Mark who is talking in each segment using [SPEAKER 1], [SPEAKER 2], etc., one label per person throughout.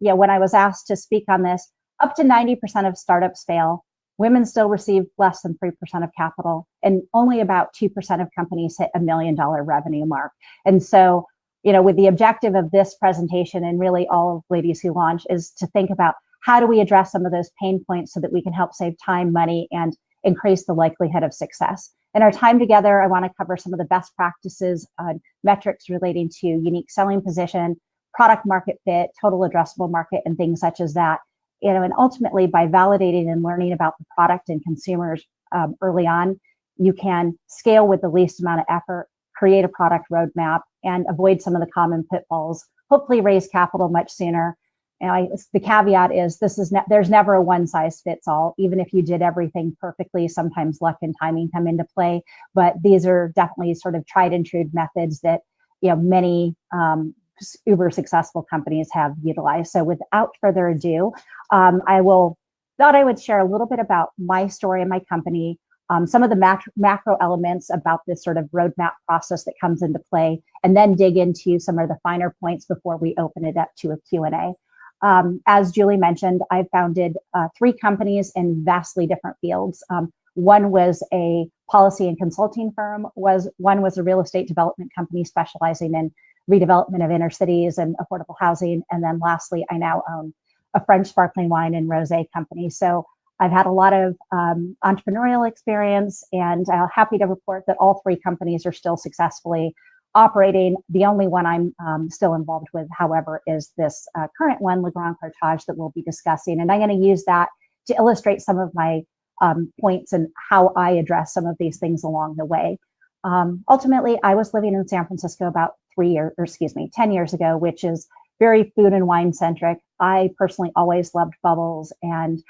[SPEAKER 1] when I was asked to speak on this, up to 90% of startups fail. Women still receive less than 3% of capital, and only about 2% of companies hit $1 million revenue mark. And so, with the objective of this presentation and really all of Ladies Who Launch is to think about how do we address some of those pain points so that we can help save time, money, and increase the likelihood of success. In our time together, I want to cover some of the best practices on metrics relating to unique selling position, product market fit, total addressable market, and things such as that. And ultimately, by validating and learning about the product and consumers early on, you can scale with the least amount of effort, create a product roadmap, and avoid some of the common pitfalls, hopefully raise capital much sooner. And the caveat is there's never a one size fits all. Even if you did everything perfectly, sometimes luck and timing come into play. But these are definitely sort of tried and true methods that many uber successful companies have utilized. So without further ado, I thought I would share a little bit about my story and my company, some of the macro elements about this sort of roadmap process that comes into play, and then dig into some of the finer points before we open it up to a Q&A. As Julie mentioned, I founded 3 companies in vastly different fields. One was a policy and consulting firm. One was a real estate development company specializing in redevelopment of inner cities and affordable housing. And then lastly, I now own a French sparkling wine and rosé company. So I've had a lot of entrepreneurial experience, and I'm happy to report that all 3 companies are still successfully operating. The only one I'm still involved with, however, is this current one, the Grand Courtage, that we'll be discussing. And I'm going to use that to illustrate some of my points and how I address some of these things along the way. Ultimately, I was living in San Francisco about 10 years ago, which is very food and wine centric. I personally always loved bubbles. And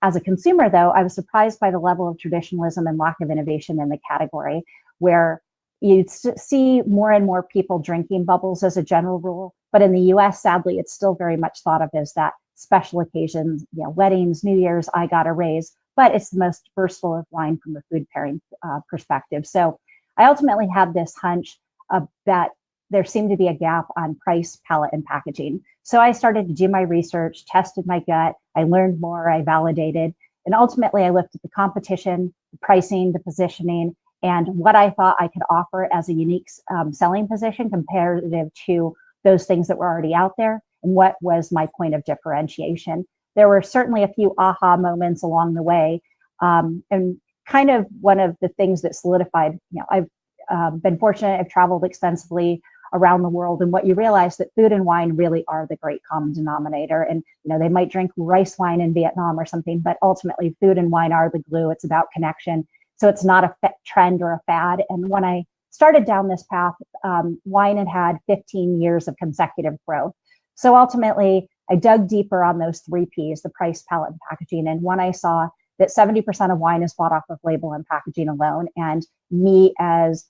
[SPEAKER 1] as a consumer, though, I was surprised by the level of traditionalism and lack of innovation in the category, where you see more and more people drinking bubbles as a general rule. But in the US, sadly, it's still very much thought of as that special occasions, weddings, New Year's, I got a raise. But it's the most versatile of wine from a food pairing perspective. So I ultimately had this hunch that there seemed to be a gap on price, palette, and packaging. So I started to do my research, tested my gut, I learned more, I validated, and ultimately I looked at the competition, the pricing, the positioning, and what I thought I could offer as a unique selling position comparative to those things that were already out there, and what was my point of differentiation. There were certainly a few aha moments along the way, and kind of one of the things that solidified, I've been fortunate, I've traveled extensively around the world, and what you realize that food and wine really are the great common denominator. And they might drink rice wine in Vietnam or something, but ultimately food and wine are the glue. It's about connection. So it's not a trend or a fad. And when I started down this path, wine had 15 years of consecutive growth. So ultimately, I dug deeper on those 3 Ps, the price, palette, and packaging. And when I saw that 70% of wine is bought off of label and packaging alone, and me as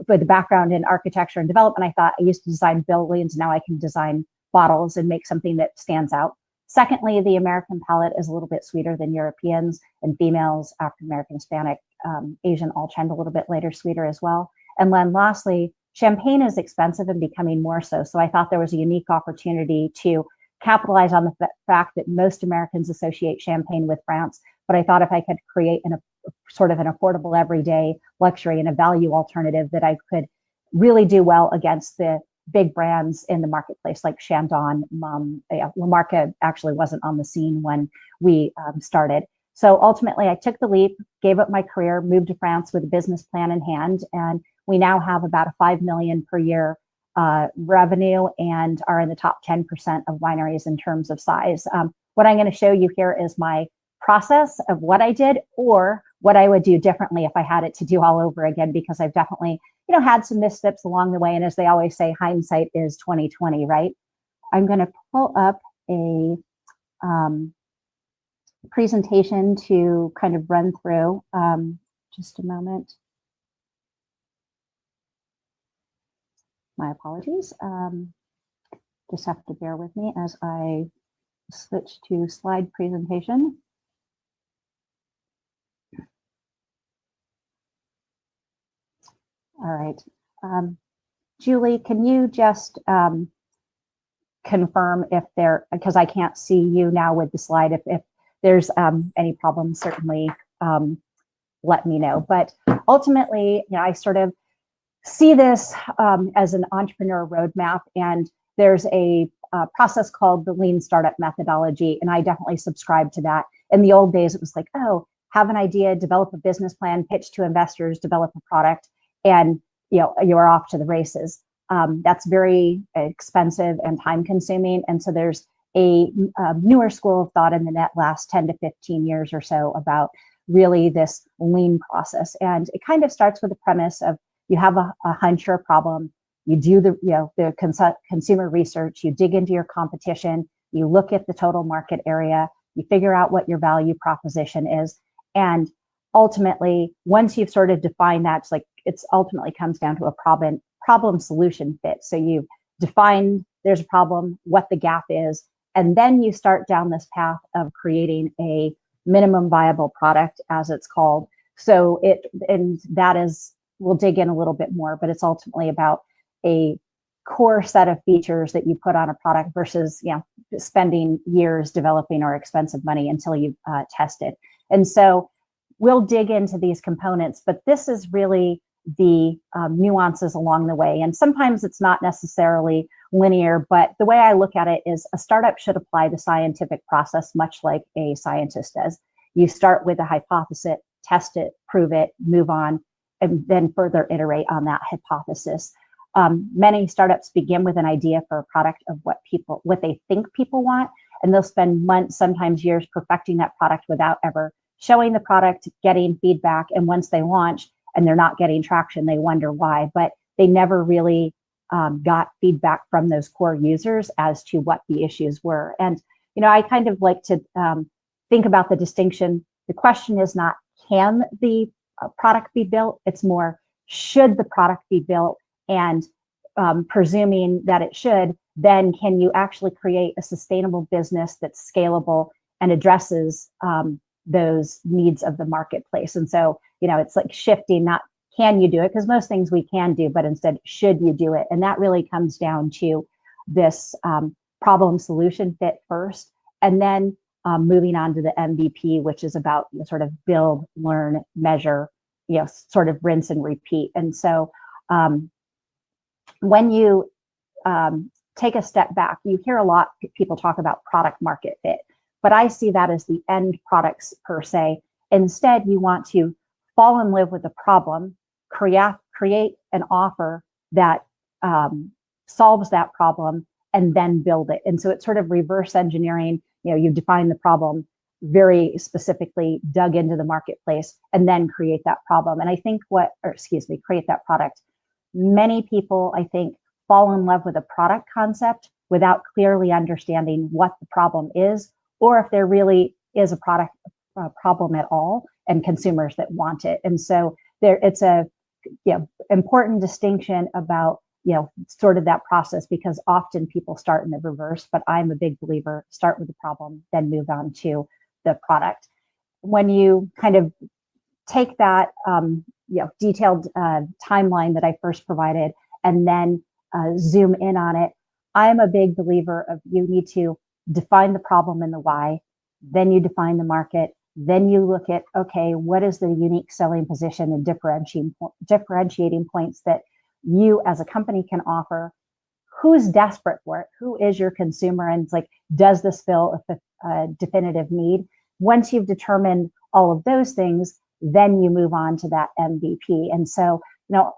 [SPEAKER 1] with the background in architecture and development, I thought I used to design buildings. Now I can design bottles and make something that stands out. Secondly, the American palate is a little bit sweeter than Europeans, and females, African American, Hispanic, Asian, all trend a little bit later, sweeter as well. And then lastly, champagne is expensive and becoming more so. So I thought there was a unique opportunity to capitalize on the fact that most Americans associate champagne with France. But I thought if I could create sort of an affordable everyday luxury and a value alternative, that I could really do well against the big brands in the marketplace like Chandon. La Marca actually wasn't on the scene when we started. So ultimately, I took the leap, gave up my career, moved to France with a business plan in hand, and we now have about a 5 million per year revenue and are in the top 10% of wineries in terms of size. What I'm going to show you here is my process of what I did, or what I would do differently if I had it to do all over again, because I've definitely, had some missteps along the way. And as they always say, hindsight is 2020, right? I'm going to pull up a presentation to kind of run through. Just a moment. My apologies. Just have to bear with me as I switch to slide presentation. All right. Julie, can you just confirm if there, because I can't see you now with the slide. If there's any problems, certainly let me know. But ultimately, I sort of see this as an entrepreneur roadmap, and there's a process called the lean startup methodology, and I definitely subscribe to that. In the old days, it was like, oh, have an idea, develop a business plan, pitch to investors, develop a product, and you're off to the races. That's very expensive and time consuming. And so there's a newer school of thought in the last 10 to 15 years or so about really this lean process. And it kind of starts with the premise of you have a hunch or a problem, you do the consumer research, you dig into your competition, you look at the total market area, you figure out what your value proposition is. And ultimately, once you've sort of defined that, it's ultimately comes down to a problem solution fit. So you've defined there's a problem, what the gap is, and then you start down this path of creating a minimum viable product, as it's called. So we'll dig in a little bit more, but it's ultimately about a core set of features that you put on a product versus spending years developing or expensive money until you've tested. And so we'll dig into these components, but this is really the nuances along the way. And sometimes it's not necessarily linear, but the way I look at it is a startup should apply the scientific process much like a scientist does. You start with a hypothesis, test it, prove it, move on, and then further iterate on that hypothesis. Many startups begin with an idea for a product of what they think people want, and they'll spend months, sometimes years, perfecting that product without ever showing the product, getting feedback. And once they launch and they're not getting traction, they wonder why, but they never really got feedback from those core users as to what the issues were. And, I kind of like to think about the distinction. The question is not, can the product be built? It's more, should the product be built? And presuming that it should, then can you actually create a sustainable business that's scalable and addresses those needs of the marketplace? And so, it's like shifting, not can you do it, because most things we can do, but instead, should you do it? And that really comes down to this problem solution fit first, and then moving on to the MVP, which is about sort of build, learn, measure, sort of rinse and repeat. And so when you take a step back, you hear a lot of people talk about product market fit, but I see that as the end products per se. Instead, you want to fall in love with the problem, create an offer that solves that problem, and then build it. And so it's sort of reverse engineering. You define the problem very specifically, dug into the marketplace, and then create that problem. And I think create that product. Many people, I think, fall in love with a product concept without clearly understanding what the problem is, or if there really is a product problem at all and consumers that want it. And so it's a important distinction about sort of that process, because often people start in the reverse, but I'm a big believer, start with the problem, then move on to the product. When you kind of take that detailed timeline that I first provided and then zoom in on it, I'm a big believer of you need to define the problem and the why, then you define the market, then you look at, okay, what is the unique selling position and differentiating points that you as a company can offer? Who's desperate for it? Who is your consumer? And it's like, does this fill a definitive need? Once you've determined all of those things, then you move on to that MVP. And so,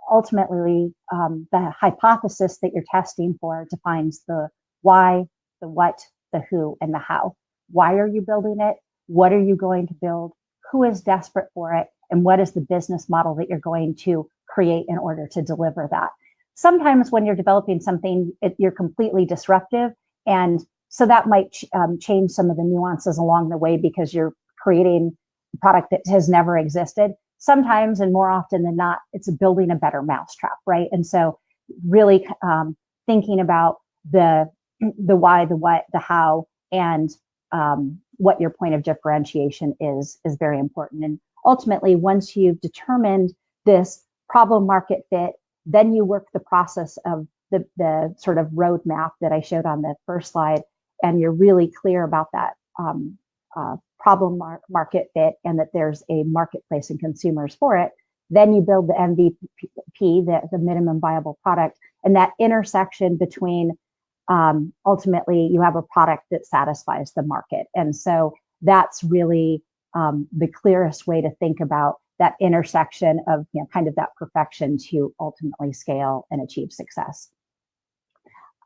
[SPEAKER 1] ultimately, the hypothesis that you're testing for defines the why, the what, the who, and the how. Why are you building it? What are you going to build? Who is desperate for it? And what is the business model that you're going to create in order to deliver that? Sometimes when you're developing something, you're completely disruptive. And so that might change some of the nuances along the way because you're creating a product that has never existed. Sometimes, and more often than not, it's building a better mousetrap, right? And so really thinking about the why, the what, the how, and what your point of differentiation is very important. And ultimately, once you've determined this problem market fit, then you work the process of the sort of roadmap that I showed on the first slide, and you're really clear about that problem market fit and that there's a marketplace and consumers for it, then you build the MVP, the minimum viable product, and that intersection between ultimately you have a product that satisfies the market. And so that's really the clearest way to think about that intersection of, you know, kind of that perfection to ultimately scale and achieve success.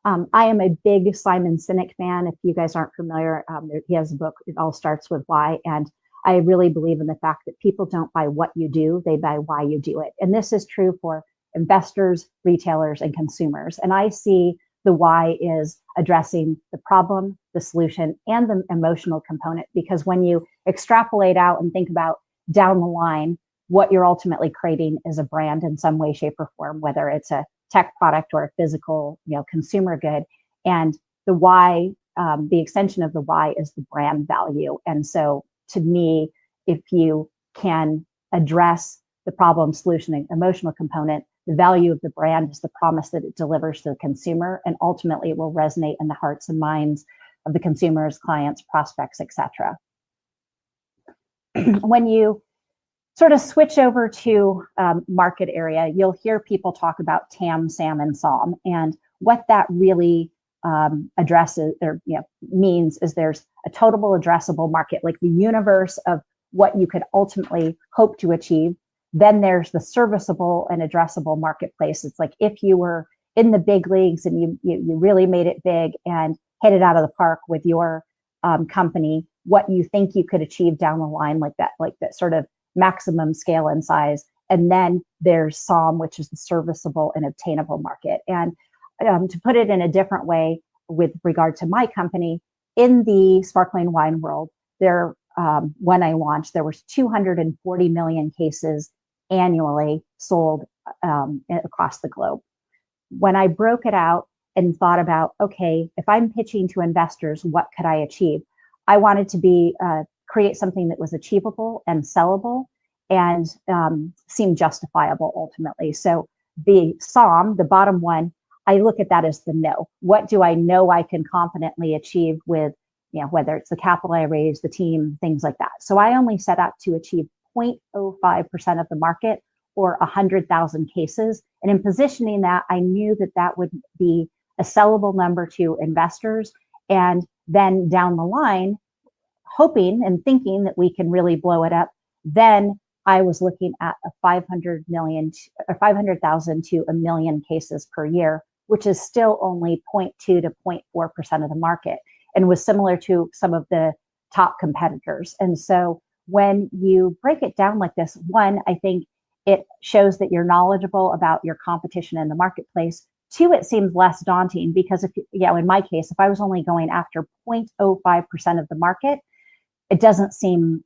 [SPEAKER 1] I am a big Simon Sinek fan. If you guys aren't familiar, he has a book, It All Starts With Why. And I really believe in the fact that people don't buy what you do, they buy why you do it. And this is true for investors, retailers, and consumers. And I see the why is addressing the problem, the solution, and the emotional component. Because when you extrapolate out and think about down the line, what you're ultimately creating is a brand in some way, shape, or form, whether it's a tech product or a physical, you know, consumer good. And the why, the extension of the why is the brand value. And so to me, if you can address the problem, solution, and emotional component, the value of the brand is the promise that it delivers to the consumer, and ultimately it will resonate in the hearts and minds of the consumers, clients, prospects, etc. When you sort of switch over to market area, you'll hear people talk about TAM, SAM, and SOM. And what that really addresses or means is there's a total addressable market, like the universe of what you could ultimately hope to achieve. Then there's the serviceable and addressable marketplace. It's like if you were in the big leagues and you really made it big and hit it out of the park with your company, what you think you could achieve down the line, like that sort of maximum scale and size. And then there's SOM, which is the serviceable and obtainable market. And to put it in a different way with regard to my company, in the sparkling wine world, there when I launched, there was 240 million cases annually sold across the globe. When I broke it out and thought about, okay, if I'm pitching to investors, what could I achieve? I wanted to be create something that was achievable and sellable and seemed justifiable ultimately. So the SOM, the bottom one, I look at that as the know. What do I know I can confidently achieve with, whether it's the capital I raised, the team, things like that. So I only set out to achieve 0.05% of the market or 100,000 cases. And in positioning that, I knew that that would be a sellable number to investors. And then down the line, hoping and thinking that we can really blow it up, then I was looking at a 500,000 to 1 million cases per year, which is still only 0.2 to 0.4% of the market, and was similar to some of the top competitors. And so when you break it down like this, one, I think it shows that you're knowledgeable about your competition in the marketplace. Two, it seems less daunting because in my case, if I was only going after 0.05% of the market, it doesn't seem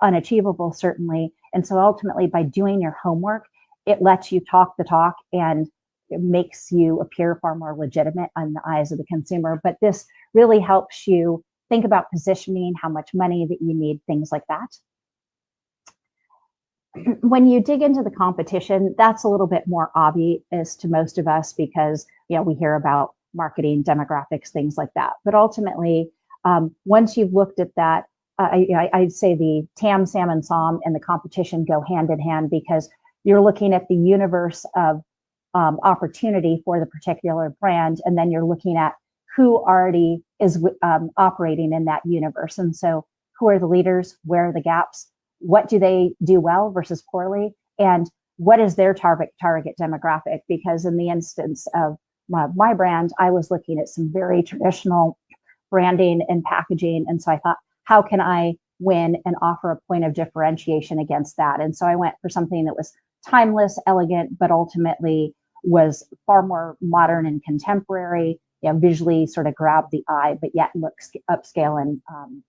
[SPEAKER 1] unachievable, certainly. And so ultimately, by doing your homework, it lets you talk the talk and it makes you appear far more legitimate in the eyes of the consumer. But this really helps you think about positioning, how much money that you need, things like that. When you dig into the competition, that's a little bit more obvious to most of us because we hear about marketing, demographics, things like that. But ultimately, once you've looked at that, I'd say the TAM, SAM, and SOM and the competition go hand in hand because you're looking at the universe of opportunity for the particular brand, and then you're looking at who already is operating in that universe. And so who are the leaders? Where are the gaps? What do they do well versus poorly? And what is their target demographic? Because in the instance of my brand, I was looking at some very traditional branding and packaging. And so I thought, how can I win and offer a point of differentiation against that? And so I went for something that was timeless, elegant, but ultimately was far more modern and contemporary, visually sort of grabbed the eye, but yet looks upscale and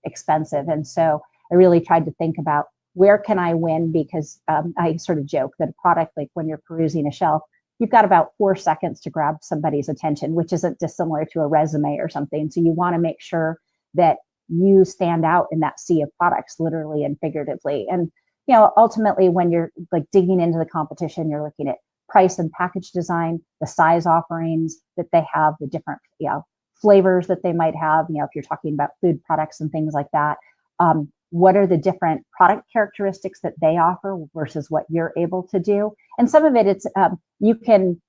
[SPEAKER 1] expensive. And so I really tried to think about where can I win? Because I sort of joke that a product, like when you're perusing a shelf, you've got about 4 seconds to grab somebody's attention, which isn't dissimilar to a resume or something. So you want to make sure that you stand out in that sea of products, literally and figuratively. And ultimately, when you're like digging into the competition, you're looking at price and package design, the size offerings that they have, the different flavors that they might have, if you're talking about food products and things like that. What are the different product characteristics that they offer versus what you're able to do? And some of it, it's you can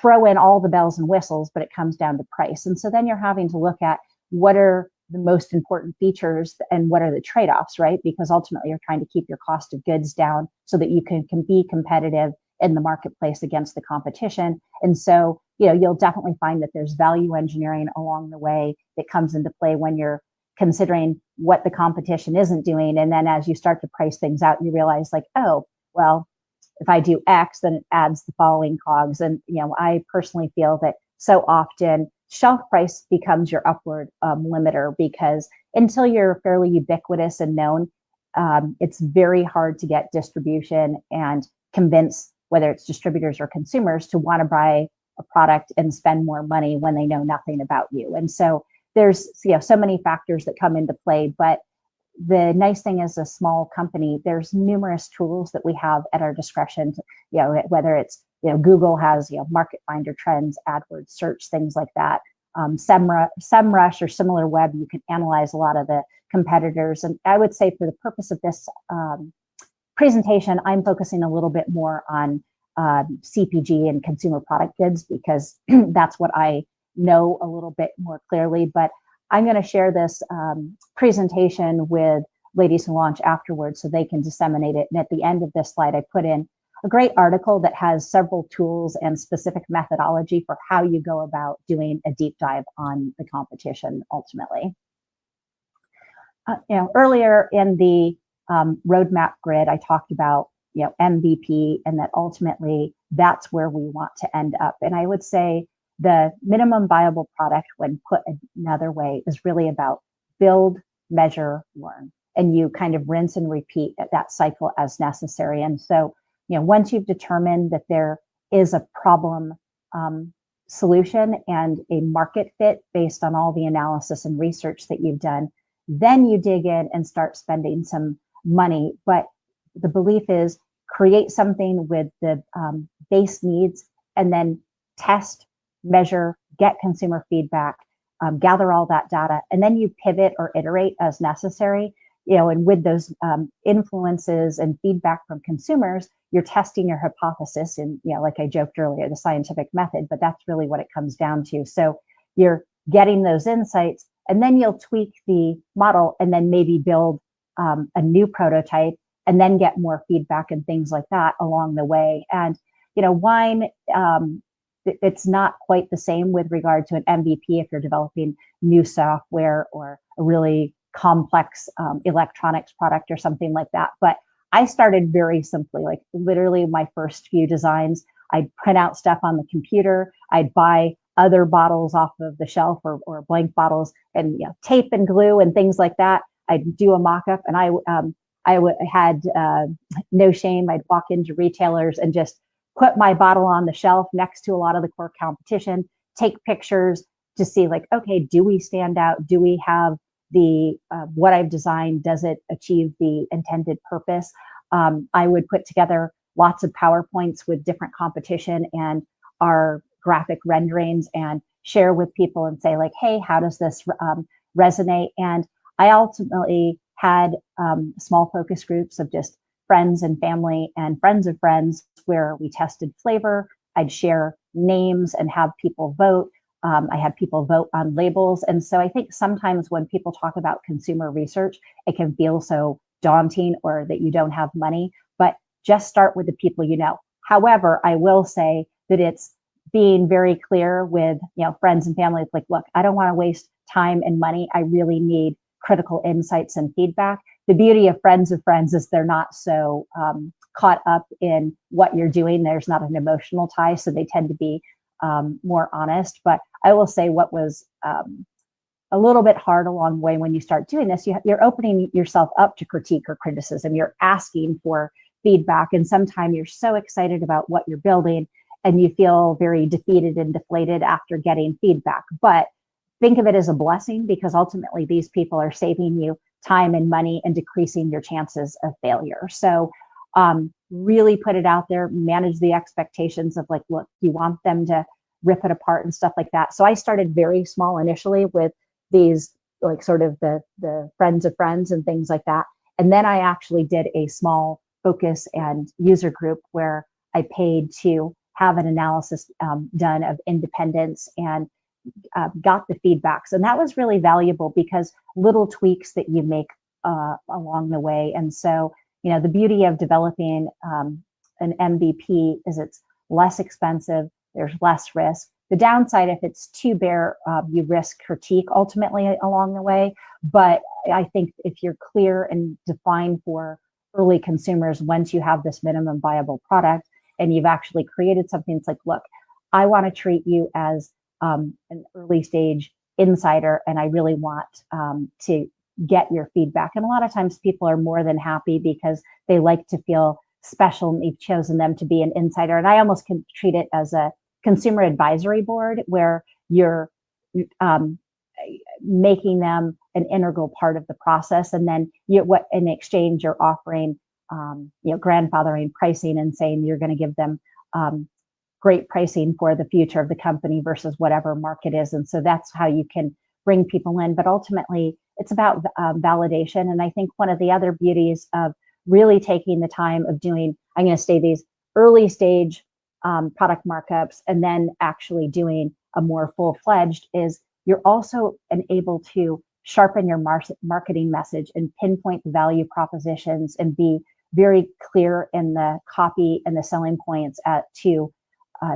[SPEAKER 1] throw in all the bells and whistles, but it comes down to price. And so then you're having to look at what are the most important features and what are the trade-offs, right? Because ultimately you're trying to keep your cost of goods down so that you can be competitive in the marketplace against the competition. And so, you'll definitely find that there's value engineering along the way that comes into play when you're considering what the competition isn't doing. And then as you start to price things out, you realize like, oh, well, if I do X, then it adds the following cogs. And, I personally feel that so often shelf price becomes your upward limiter, because until you're fairly ubiquitous and known, it's very hard to get distribution and convince whether it's distributors or consumers to want to buy a product and spend more money when they know nothing about you. And so there's so many factors that come into play. But the nice thing is, a small company, there's numerous tools that we have at our discretion to, whether it's Google has Market Finder, Trends, AdWords, search, things like that. SEMrush or similar web, you can analyze a lot of the competitors. And I would say for the purpose of this presentation, I'm focusing a little bit more on CPG and consumer product goods, because that's what I know a little bit more clearly. But I'm going to share this presentation with ladies who launch afterwards so they can disseminate it. And at the end of this slide, I put in a great article that has several tools and specific methodology for how you go about doing a deep dive on the competition ultimately. Earlier in the roadmap grid, I talked about MVP, and that ultimately that's where we want to end up. And I would say the minimum viable product, when put another way, is really about build, measure, learn. And you kind of rinse and repeat at that cycle as necessary. And so, once you've determined that there is a problem solution and a market fit based on all the analysis and research that you've done, then you dig in and start spending some money. But the belief is create something with the base needs, and then test, measure, get consumer feedback, gather all that data, and then you pivot or iterate as necessary. And with those influences and feedback from consumers, you're testing your hypothesis. And like I joked earlier, the scientific method, but that's really what it comes down to. So you're getting those insights, and then you'll tweak the model, and then maybe build a new prototype, and then get more feedback and things like that along the way. And wine, it's not quite the same with regard to an MVP if you're developing new software or a really complex electronics product or something like that. But I started very simply, like literally my first few designs, I'd print out stuff on the computer, I'd buy other bottles off of the shelf or blank bottles, and tape and glue and things like that. I'd do a mock-up, and I had no shame. I'd walk into retailers and just put my bottle on the shelf next to a lot of the core competition, take pictures to see like, okay, do we stand out? Do we have the what I've designed? Does it achieve the intended purpose? I would put together lots of PowerPoints with different competition and our graphic renderings and share with people and say like, hey, how does this resonate? And I ultimately had small focus groups of just friends and family and friends of friends where we tested flavor. I'd share names and have people vote. I had people vote on labels. And so I think sometimes when people talk about consumer research, it can feel so daunting or that you don't have money, but just start with the people you know. However, I will say that it's being very clear with friends and family. It's like, look, I don't want to waste time and money. I really need critical insights and feedback. The beauty of friends is they're not so caught up in what you're doing. There's not an emotional tie, so they tend to be more honest. But I will say what was a little bit hard along the way when you start doing this, you're opening yourself up to critique or criticism. You're asking for feedback, and sometimes you're so excited about what you're building and you feel very defeated and deflated after getting feedback. But think of it as a blessing, because ultimately these people are saving you time and money and decreasing your chances of failure. So really put it out there, manage the expectations of like, look, you want them to rip it apart and stuff like that. So I started very small initially with these, like sort of the friends of friends and things like that. And then I actually did a small focus and user group where I paid to have an analysis done of independence and got the feedbacks. And that was really valuable because little tweaks that you make along the way. And so, you know, the beauty of developing an MVP is it's less expensive, there's less risk. The downside, if it's too bare, you risk critique ultimately along the way. But I think if you're clear and defined for early consumers, once you have this minimum viable product and you've actually created something, it's like, look, I want to treat you as an early stage insider, and I really want to get your feedback. And a lot of times people are more than happy because they like to feel special and you've chosen them to be an insider. And I almost can treat it as a consumer advisory board where you're making them an integral part of the process. And then what in exchange you're offering, grandfathering pricing and saying you're going to give them great pricing for the future of the company versus whatever market is. And so that's how you can bring people in. But ultimately, it's about validation. And I think one of the other beauties of really taking the time of doing, I'm going to say these early stage product markups and then actually doing a more full-fledged is you're also able to sharpen your marketing message and pinpoint the value propositions and be very clear in the copy and the selling points to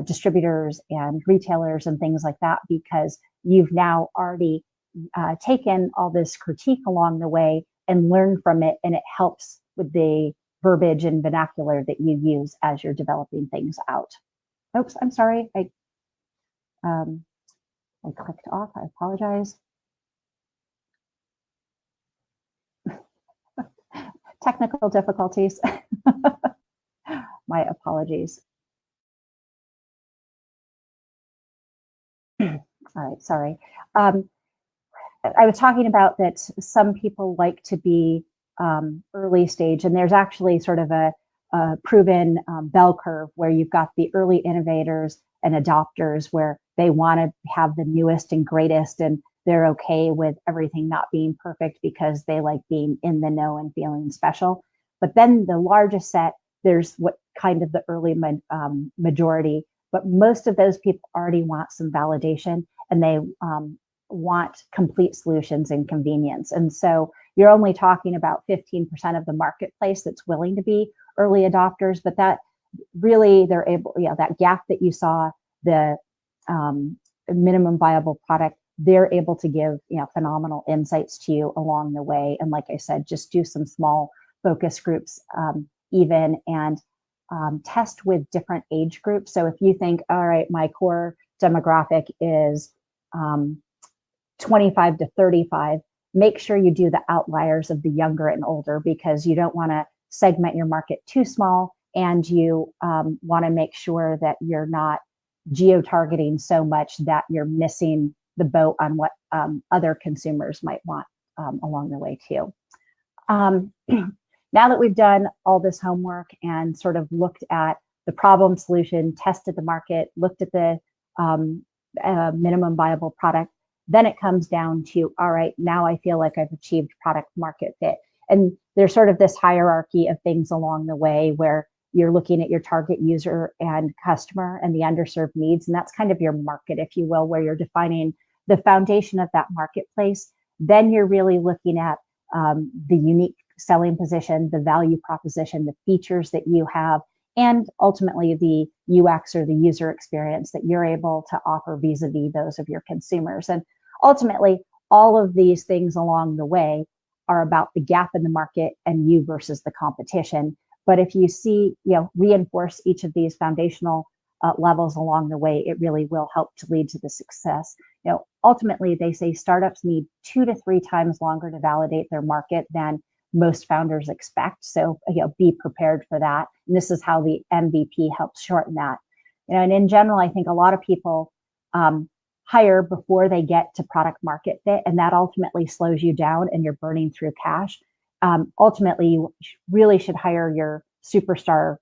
[SPEAKER 1] distributors and retailers and things like that, because you've now already taken all this critique along the way and learned from it, and it helps with the verbiage and vernacular that you use as you're developing things out. Oops, I'm sorry. I clicked off. I apologize. Technical difficulties. My apologies. All right, sorry. I was talking about that some people like to be early stage, and there's actually sort of a proven bell curve where you've got the early innovators and adopters where they want to have the newest and greatest, and they're okay with everything not being perfect because they like being in the know and feeling special. But then the largest set, there's what kind of the early majority, but most of those people already want some validation and they want complete solutions and convenience. And so you're only talking about 15% of the marketplace that's willing to be early adopters, but that really they're able, that gap that you saw, the minimum viable product, they're able to give, phenomenal insights to you along the way. And like I said, just do some small focus groups even and test with different age groups. So if you think, all right, my core demographic is 25 to 35, make sure you do the outliers of the younger and older, because you don't want to segment your market too small, and you want to make sure that you're not geo-targeting so much that you're missing the boat on what other consumers might want along the way too. Now that we've done all this homework and sort of looked at the problem solution, tested the market, looked at the minimum viable product, then it comes down to, all right, now I feel like I've achieved product market fit. And there's sort of this hierarchy of things along the way where you're looking at your target user and customer and the underserved needs. And that's kind of your market, if you will, where you're defining the foundation of that marketplace. Then you're really looking at the unique selling position, the value proposition, the features that you have, and ultimately the UX or the user experience that you're able to offer vis-a-vis those of your consumers. And ultimately, all of these things along the way are about the gap in the market and you versus the competition. But if you see, reinforce each of these foundational levels along the way, it really will help to lead to the success. Ultimately, they say startups need 2 to 3 times longer to validate their market than most founders expect. So, be prepared for that. And this is how the MVP helps shorten that. And in general, I think a lot of people hire before they get to product market fit, and that ultimately slows you down and you're burning through cash. Ultimately, you really should hire your superstar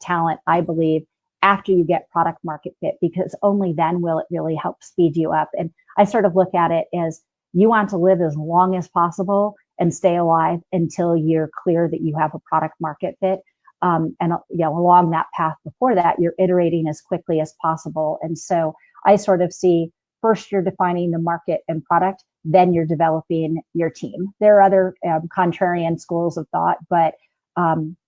[SPEAKER 1] talent, I believe, after you get product market fit, because only then will it really help speed you up. And I sort of look at it as you want to live as long as possible and stay alive until you're clear that you have a product market fit. And along that path before that, you're iterating as quickly as possible. And so I sort of see first you're defining the market and product, then you're developing your team. There are other contrarian schools of thought, but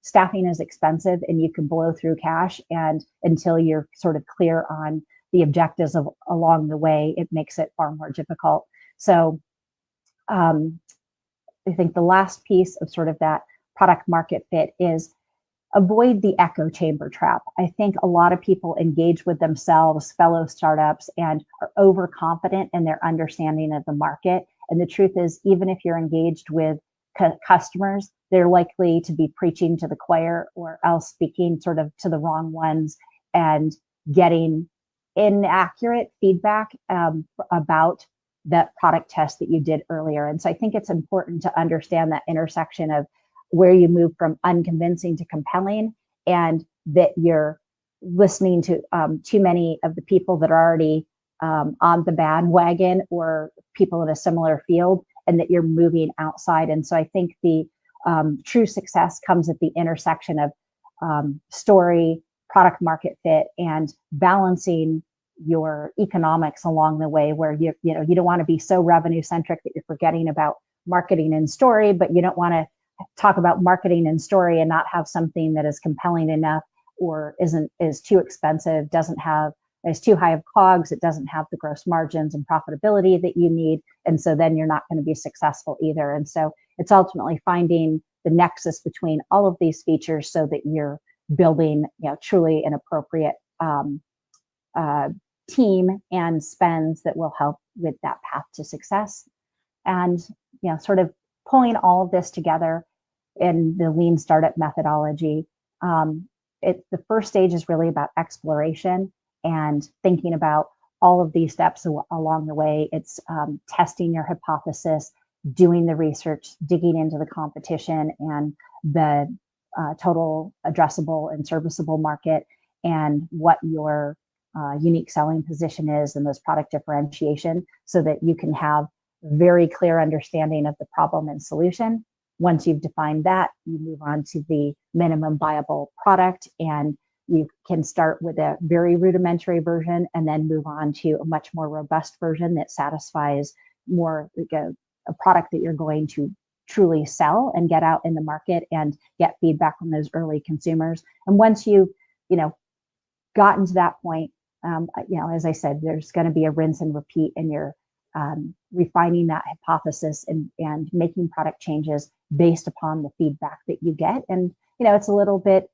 [SPEAKER 1] staffing is expensive and you can blow through cash, and until you're sort of clear on the objectives of along the way, it makes it far more difficult. So I think the last piece of sort of that product market fit is avoid the echo chamber trap. I think a lot of people engage with themselves, fellow startups, and are overconfident in their understanding of the market. And the truth is, even if you're engaged with customers, they're likely to be preaching to the choir or else speaking sort of to the wrong ones and getting inaccurate feedback about that product test that you did earlier. And so I think it's important to understand that intersection of where you move from unconvincing to compelling, and that you're listening to too many of the people that are already on the bandwagon or people in a similar field, and that you're moving outside. And so I think the true success comes at the intersection of story, product market fit, and balancing your economics along the way, where you don't want to be so revenue centric that you're forgetting about marketing and story, but you don't want to talk about marketing and story and not have something that is compelling enough, or is too expensive, is too high of COGS, it doesn't have the gross margins and profitability that you need. And so then you're not going to be successful either. And so it's ultimately finding the nexus between all of these features so that you're building truly an appropriate team and spends that will help with that path to success. And sort of pulling all of this together in the lean startup methodology, the first stage is really about exploration and thinking about all of these steps along the way. It's testing your hypothesis, doing the research, digging into the competition and the total addressable and serviceable market, and what your unique selling position is and those product differentiation, so that you can have very clear understanding of the problem and solution. Once you've defined that, you move on to the minimum viable product, and you can start with a very rudimentary version and then move on to a much more robust version that satisfies more like a product that you're going to truly sell and get out in the market and get feedback from those early consumers. And once you've gotten to that point, as I said, there's going to be a rinse and repeat, and you're refining that hypothesis and making product changes based upon the feedback that you get. And it's a little bit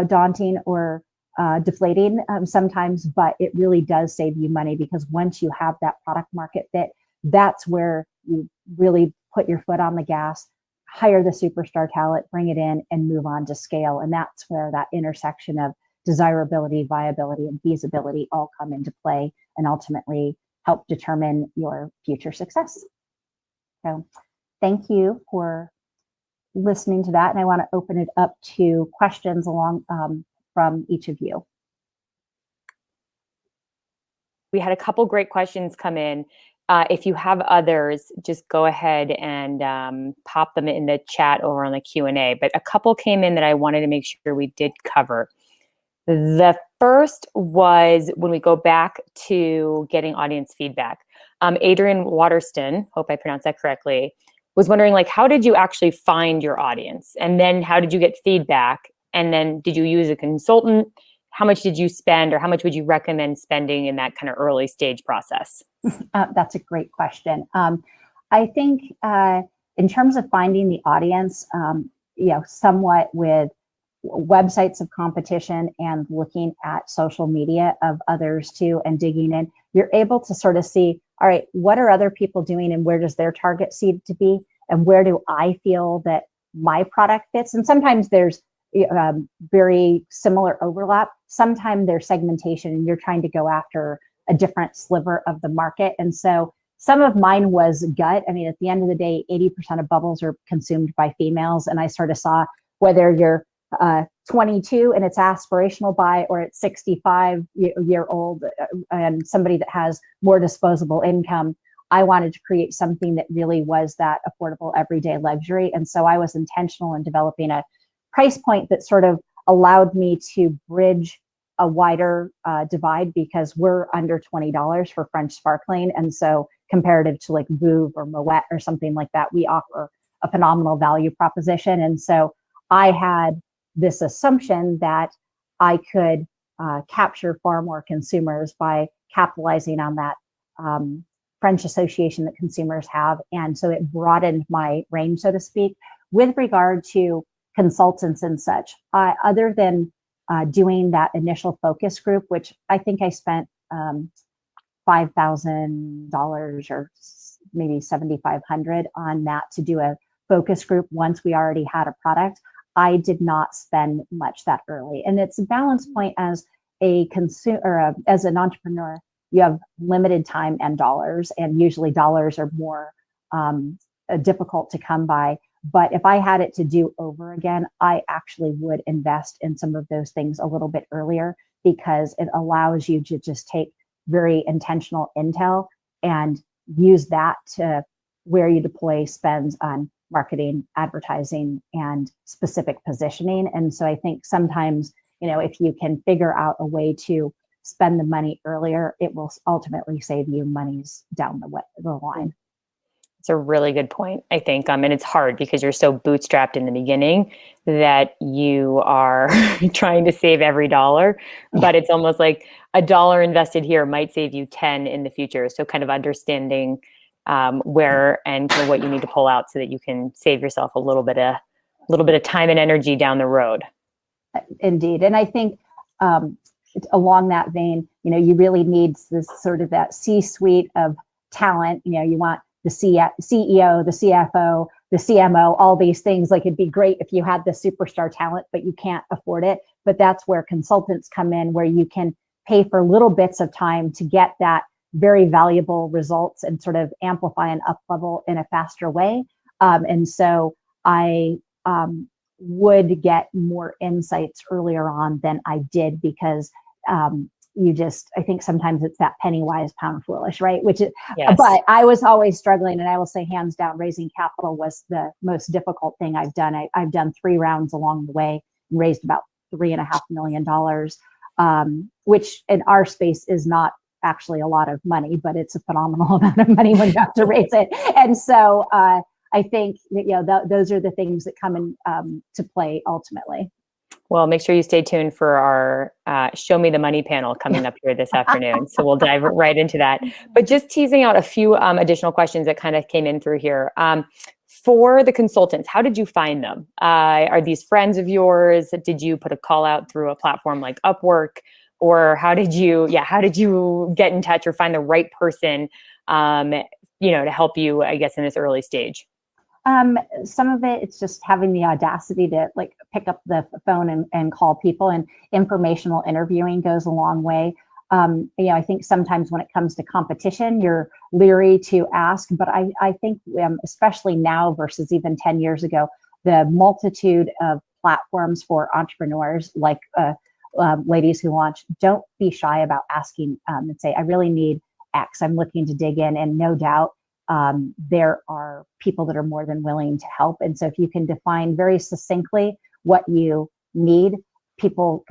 [SPEAKER 1] daunting or deflating sometimes, but it really does save you money, because once you have that product market fit, that's where you really put your foot on the gas, hire the superstar talent, bring it in, and move on to scale. And that's where that intersection of desirability, viability, and feasibility all come into play and ultimately help determine your future success. So thank you for listening to that. And I want to open it up to questions from each of you.
[SPEAKER 2] We had a couple great questions come in. If you have others, just go ahead and pop them in the chat over on the Q&A. But a couple came in that I wanted to make sure we did cover. The first was when we go back to getting audience feedback. Adrian Waterston, hope I pronounced that correctly, was wondering, how did you actually find your audience? And then how did you get feedback? And then did you use a consultant? How much did you spend, or how much would you recommend spending in that kind of early stage process?
[SPEAKER 1] That's a great question. I think in terms of finding the audience, somewhat with websites of competition and looking at social media of others too and digging in, you're able to sort of see, all right, what are other people doing and where does their target seem to be, and where do I feel that my product fits? And sometimes there's very similar overlap. Sometimes there's segmentation and you're trying to go after a different sliver of the market. And so some of mine was gut. I mean, at the end of the day, 80% of bubbles are consumed by females. And I sort of saw whether you're 22 and it's aspirational buy, or it's 65 year old and somebody that has more disposable income. I wanted to create something that really was that affordable everyday luxury. And so I was intentional in developing a price point that sort of allowed me to bridge a wider divide, because we're under $20 for French sparkling. And so comparative to like Veuve or Moet or something like that, we offer a phenomenal value proposition. And so I had this assumption that I could capture far more consumers by capitalizing on that French association that consumers have. And so it broadened my range, so to speak. With regard to consultants and such, other than doing that initial focus group, which I think I spent $5,000 or maybe $7,500 on that to do a focus group once we already had a product, I did not spend much that early. And it's a balance point as a consumer or as an entrepreneur. You have limited time and dollars, and usually dollars are more difficult to come by. But if I had it to do over again, I actually would invest in some of those things a little bit earlier, because it allows you to just take very intentional intel and use that to where you deploy spends on marketing, advertising, and specific positioning. And so I think sometimes, if you can figure out a way to spend the money earlier, it will ultimately save you monies down the line.
[SPEAKER 2] It's a really good point, I think. And it's hard because you're so bootstrapped in the beginning that you are trying to save every dollar, but it's almost like $1 invested here might save you 10 in the future. So kind of understanding where and what you need to pull out so that you can save yourself a little bit of time and energy down the road.
[SPEAKER 1] Indeed. And I think along that vein, you really need this sort of that C-suite of talent. You want the CEO, the CFO, the CMO, all these things. Like, it'd be great if you had the superstar talent, but you can't afford it. But that's where consultants come in, where you can pay for little bits of time to get that very valuable results and sort of amplify and up level in a faster way. And so I would get more insights earlier on than I did, because I think sometimes it's that penny wise, pound foolish, right?
[SPEAKER 2] Yes.
[SPEAKER 1] But I was always struggling, and I will say hands down, raising capital was the most difficult thing I've done. I've done 3 rounds along the way and raised about $3.5 million, which in our space is not actually a lot of money, but it's a phenomenal amount of money when you have to raise it. And so I think those are the things that come in to play ultimately.
[SPEAKER 2] Well, make sure you stay tuned for our Show Me the Money panel coming up here this afternoon. So we'll dive right into that. But just teasing out a few additional questions that kind of came in through here. For the consultants, how did you find them? Are these friends of yours? Did you put a call out through a platform like Upwork? Or how did you get in touch or find the right person, to help you, I guess, in this early stage?
[SPEAKER 1] Some of it's just having the audacity to pick up the phone and call people, and informational interviewing goes a long way. I think sometimes when it comes to competition, you're leery to ask, but I think especially now versus even 10 years ago, the multitude of platforms for entrepreneurs, like ladies who launch, don't be shy about asking and say, I really need X, I'm looking to dig in, and no doubt there are people that are more than willing to help. And so if you can define very succinctly what you need, people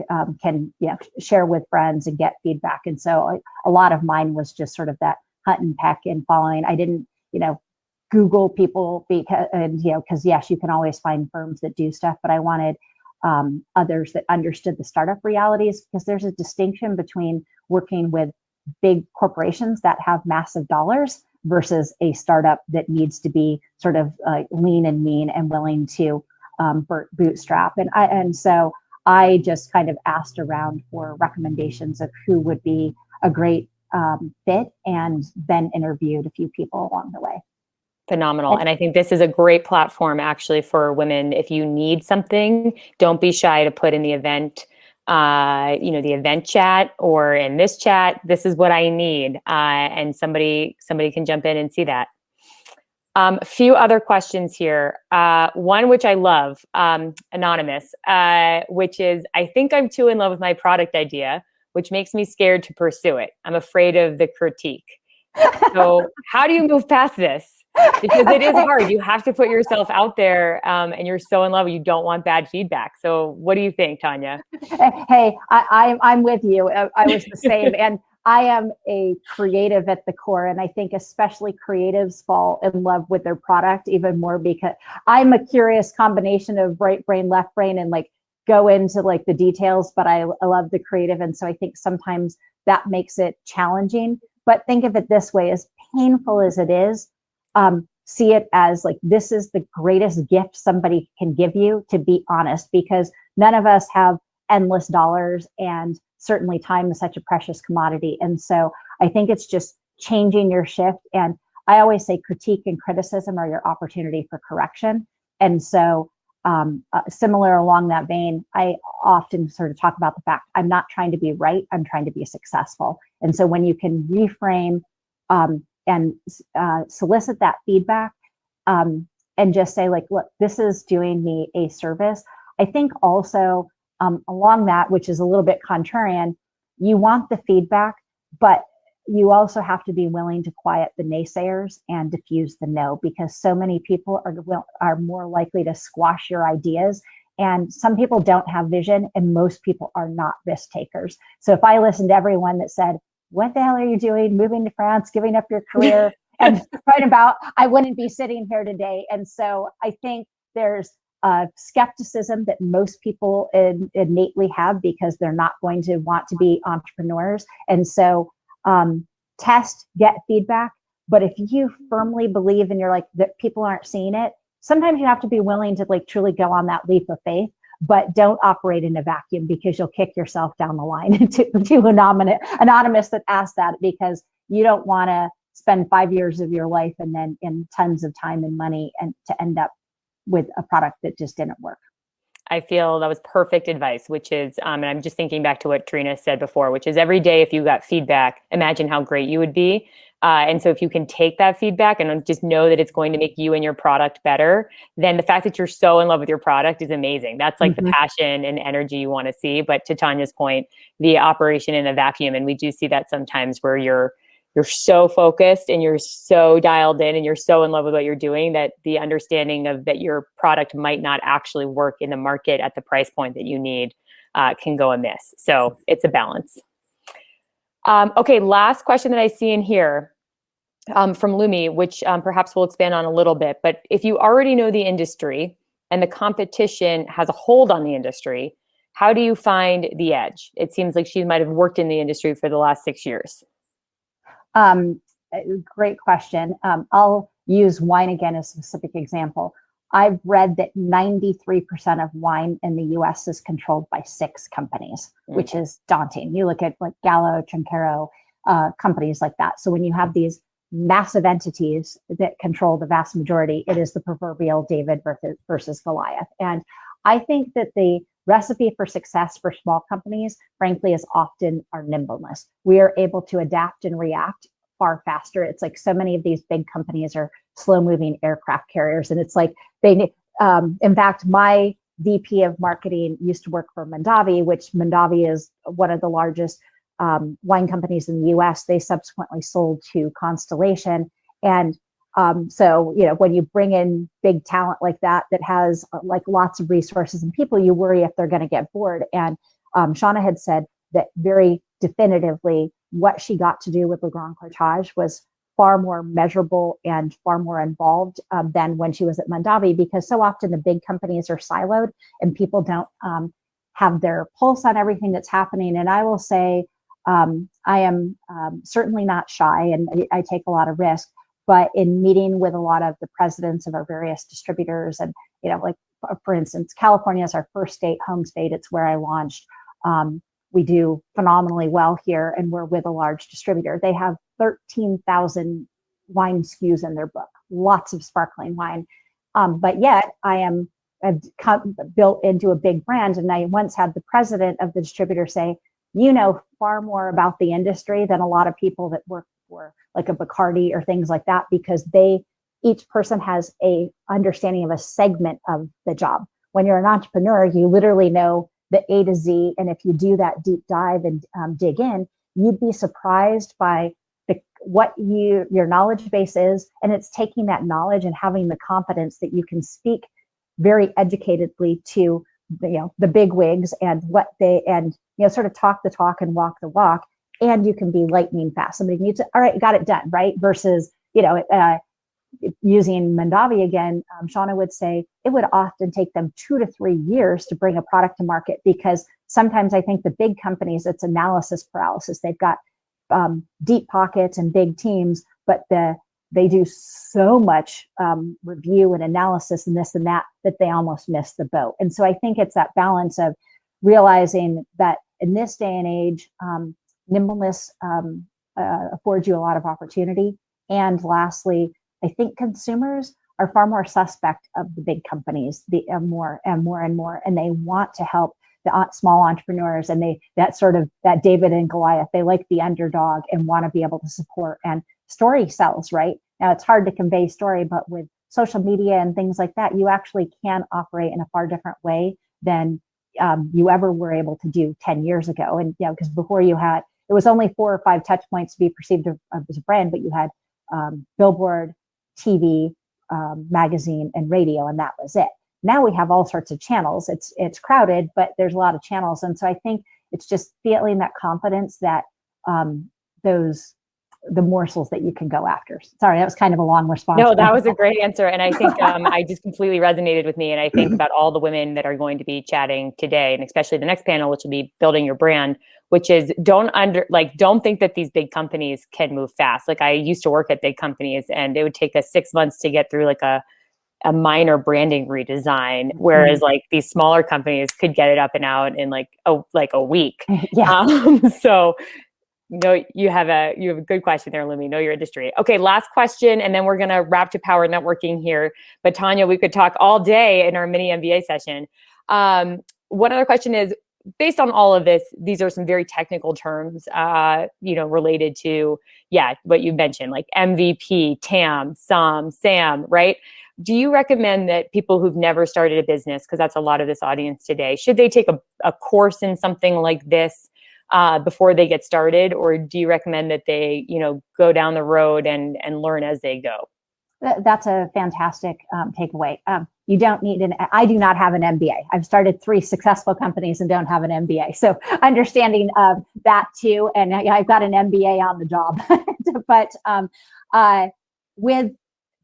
[SPEAKER 1] can share with friends and get feedback. And so a lot of mine was just sort of that hunt and peck and following. I didn't, Google people because yes, you can always find firms that do stuff, but I wanted others that understood the startup realities, because there's a distinction between working with big corporations that have massive dollars versus a startup that needs to be sort of lean and mean and willing to bootstrap. And so I just kind of asked around for recommendations of who would be a great fit, and then interviewed a few people along the way.
[SPEAKER 2] Phenomenal. And I think this is a great platform actually for women. If you need something, don't be shy to put in the event, the event chat, or in this chat, this is what I need. And somebody can jump in and see that. A few other questions here. One, which I love, anonymous, which is, I think I'm too in love with my product idea, which makes me scared to pursue it. I'm afraid of the critique. So how do you move past this? Because it is hard. You have to put yourself out there, and you're so in love. You don't want bad feedback. So what do you think, Tawyna?
[SPEAKER 1] Hey, I'm with you. I was the same. And I am a creative at the core. And I think especially creatives fall in love with their product even more because I'm a curious combination of right brain, left brain, and like go into like the details, but I love the creative. And so I think sometimes that makes it challenging. But think of it this way, as painful as it is, see it as like, this is the greatest gift somebody can give you, to be honest, because none of us have endless dollars, and certainly time is such a precious commodity. And so I think it's just changing your shift. And I always say critique and criticism are your opportunity for correction. And so similar along that vein, I often sort of talk about the fact I'm not trying to be right, I'm trying to be successful. And so when you can reframe and solicit that feedback, and just say like, look, this is doing me a service. I think also along that, which is a little bit contrarian, you want the feedback, but you also have to be willing to quiet the naysayers and diffuse the no, because so many people are more likely to squash your ideas. And some people don't have vision, and most people are not risk takers. So if I listened to everyone that said, what the hell are you doing, moving to France, giving up your career, and right about, I wouldn't be sitting here today. And so I think there's skepticism that most people innately have because they're not going to want to be entrepreneurs. And so test, get feedback. But if you firmly believe and you're like that people aren't seeing it, sometimes you have to be willing to like truly go on that leap of faith, but don't operate in a vacuum, because you'll kick yourself down the line to anonymous that asked that, because you don't want to spend 5 years of your life and then in tons of time and money and to end up with a product that just didn't work.
[SPEAKER 2] I feel that was perfect advice, which is, and I'm just thinking back to what Tawyna said before, which is every day if you got feedback, imagine how great you would be. And so if you can take that feedback and just know that it's going to make you and your product better, then the fact that you're so in love with your product is amazing. That's like the passion and energy you want to see. But to Tanya's point, the operation in a vacuum, and we do see that sometimes where you're so focused and you're so dialed in and you're so in love with what you're doing that the understanding of that your product might not actually work in the market at the price point that you need can go amiss. So it's a balance. Okay, last question that I see in here from Lumi, which perhaps we'll expand on a little bit. But if you already know the industry and the competition has a hold on the industry, how do you find the edge? It seems like she might have worked in the industry for the last 6 years.
[SPEAKER 1] Great question. I'll use wine again as a specific example. I've read that 93% of wine in the US is controlled by 6 companies, which is daunting. You look at like Gallo, Trinchero, companies like that. So when you have these massive entities that control the vast majority, it is the proverbial David versus Goliath. And I think that the recipe for success for small companies, frankly, is often our nimbleness. We are able to adapt and react far faster. It's like so many of these big companies are slow moving aircraft carriers. And it's like in fact, my VP of marketing used to work for Mondavi, which Mondavi is one of the largest wine companies in the US. They subsequently sold to Constellation. And so, you know, when you bring in big talent like that has like lots of resources and people, you worry if they're going to get bored. And Shauna had said that very definitively what she got to do with the Grand Courtage was far more measurable and far more involved than when she was at Mondavi, because so often the big companies are siloed and people don't have their pulse on everything that's happening. And I will say, I am certainly not shy and I take a lot of risk, but in meeting with a lot of the presidents of our various distributors and, you know, like for instance, California is our first state, home state. It's where I launched. We do phenomenally well here and we're with a large distributor. They have 13,000 wine SKUs in their book, lots of sparkling wine. But yet I've built into a big brand. And I once had the president of the distributor say, you know far more about the industry than a lot of people that work for like a Bacardi or things like that, because they each person has a understanding of a segment of the job. When you're an entrepreneur, you literally know the A to Z. And if you do that deep dive and dig in, you'd be surprised by what your knowledge base is. And it's taking that knowledge and having the confidence that you can speak very educatedly to the big wigs and sort of talk the talk and walk the walk. And you can be lightning fast. Somebody needs to, all right, got it done, right? Versus, using Mandavi again, Shauna would say it would often take them 2 to 3 years to bring a product to market, because sometimes I think the big companies, it's analysis paralysis. They've got deep pockets and big teams, but they do so much review and analysis and this and that they almost miss the boat. And so I think it's that balance of realizing that in this day and age, nimbleness affords you a lot of opportunity. And lastly, I think consumers are far more suspect of the big companies, more and more, and they want to help the small entrepreneurs, and that David and Goliath, they like the underdog and want to be able to support. And story sells, right? Now it's hard to convey story, but with social media and things like that, you actually can operate in a far different way than you ever were able to do 10 years ago. And because before it was only 4 or 5 touch points to be perceived as a brand, but you had billboard, TV, magazine, and radio, and that was it. Now we have all sorts of channels. It's crowded, but there's a lot of channels. And so I think it's just feeling that confidence that the morsels that you can go after. Sorry, that was kind of a long response.
[SPEAKER 2] No, that was a great answer. And I think I just completely resonated with me. And I think about all the women that are going to be chatting today, and especially the next panel, which will be building your brand, which is don't think that these big companies can move fast. Like I used to work at big companies, and it would take us 6 months to get through like a minor branding redesign, whereas like these smaller companies could get it up and out in like a week.
[SPEAKER 1] Yeah.
[SPEAKER 2] So you have a good question there, Lumi. Know your industry. Okay, last question, and then we're gonna wrap to power networking here. But Tawyna, we could talk all day in our mini MBA session. One other question is, based on all of this, these are some very technical terms, related to what you mentioned, like MVP, TAM, SOM, SAM, right? Do you recommend that people who've never started a business, because that's a lot of this audience today, should they take a course in something like this before they get started, or do you recommend that they, go down the road and learn as they go?
[SPEAKER 1] That's a fantastic takeaway. You don't need I do not have an MBA. I've started 3 successful companies and don't have an MBA. So understanding that too, and I've got an MBA on the job, but with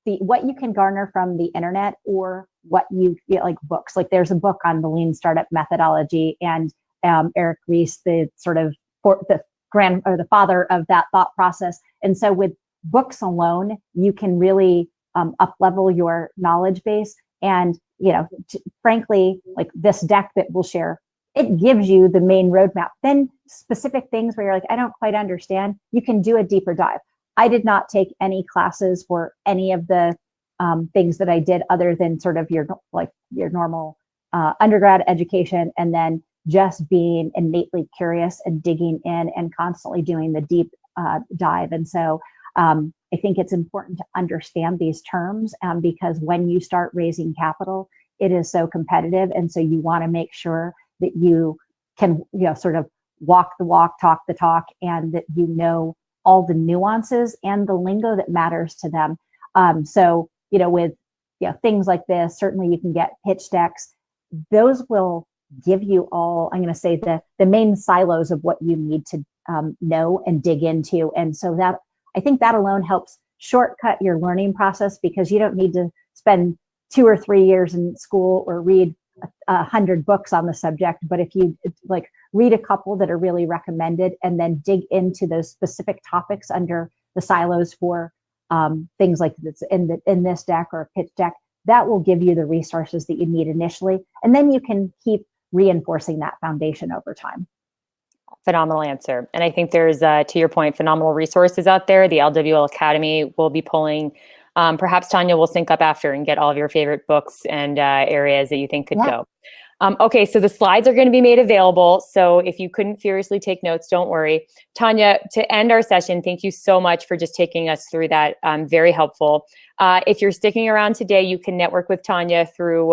[SPEAKER 1] what you can garner from the internet, or what you feel like books, like there's a book on the lean startup methodology, and Eric Ries, the father of that thought process. And so with books alone, you can really up level your knowledge base. And, frankly, like this deck that we'll share, it gives you the main roadmap. Then specific things where you're like, I don't quite understand, you can do a deeper dive. I did not take any classes for any of the things that I did, other than sort of your normal undergrad education, and then just being innately curious and digging in and constantly doing the deep dive. And so I think it's important to understand these terms, because when you start raising capital, it is so competitive. And so you want to make sure that you can, sort of walk the walk, talk the talk, and that all the nuances and the lingo that matters to them. So, with things like this, certainly you can get pitch decks. Those will give you all, I'm going to say, the main silos of what you need to know and dig into. And so that, I think that alone helps shortcut your learning process, because you don't need to spend 2 or 3 years in school or read 100 books on the subject. But if you read a couple that are really recommended, and then dig into those specific topics under the silos for things like this in this deck or a pitch deck, that will give you the resources that you need initially. And then you can keep reinforcing that foundation over time.
[SPEAKER 2] Phenomenal answer. And I think there's, to your point, phenomenal resources out there. The LWL Academy will be pulling, perhaps Tawyna will sync up after and get all of your favorite books and areas that you think could go. Okay, so the slides are going to be made available. So if you couldn't furiously take notes, don't worry. Tawyna, to end our session, thank you so much for just taking us through that. Very helpful. If you're sticking around today, you can network with Tawyna through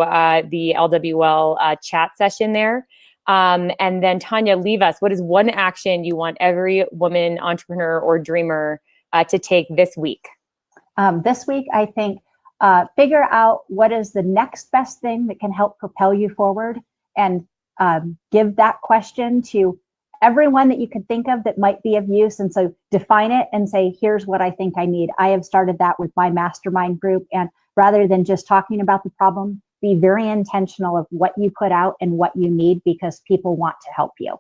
[SPEAKER 2] the LWL chat session there. And then Tawyna, leave us. What is one action you want every woman entrepreneur or dreamer to take this week?
[SPEAKER 1] This week, I think figure out what is the next best thing that can help propel you forward, and give that question to everyone that you could think of that might be of use. And so define it and say, here's what I think I need. I have started that with my mastermind group. And rather than just talking about the problem, be very intentional of what you put out and what you need, because people want to help you.